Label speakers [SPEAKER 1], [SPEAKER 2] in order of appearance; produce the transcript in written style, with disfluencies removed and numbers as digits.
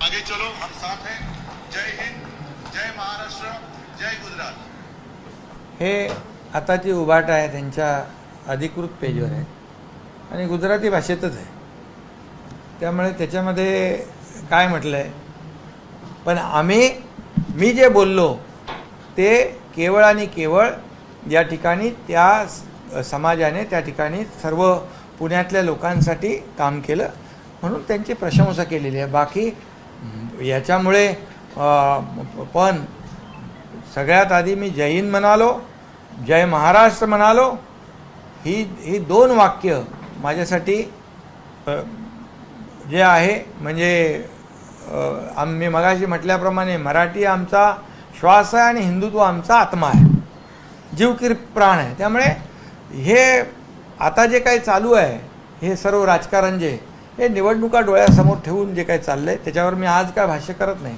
[SPEAKER 1] आगे चलो हम साथ हैं। जय हिंद, जय महाराष्ट्र, जय गुजरात।
[SPEAKER 2] हे आताची उभाट आहे त्यांच्या अधिकृत पेजवर आहे आणि गुजराती भाषेतच आहे, त्यामुळे त्याच्यामध्ये काय म्हटलं आहे, पण मी जे बोललो ते केवळ आणि केवळ या ठिकाणी त्या समाजाने त्या ठिकाणी सर्व पुण्यातल्या लोकांसाठी काम केलं म्हणून त्यांची प्रशंसा केलेली आहे। बाकी याच्यामुळे पण सगळ्यात आधी मी जय हिंद म्हणालो, जय महाराष्ट्र म्हणालो, ही दोन वाक्य माझ्यासाठी जे आहे म्हणजे मी मगाशी म्हटल्याप्रमाणे मराठी आमचा श्वास आहे आणि हिंदुत्व आमचा आत्मा आहे, जीव की प्राण आहे। त्यामुळे हे आता जे काही चालू आहे हे सर्व राजकारण जे हे निवडणुका डोळ्यासमोर ठेवून जे काही चाललं आहे त्याच्यावर मी आज काय भाष्य करत नाही।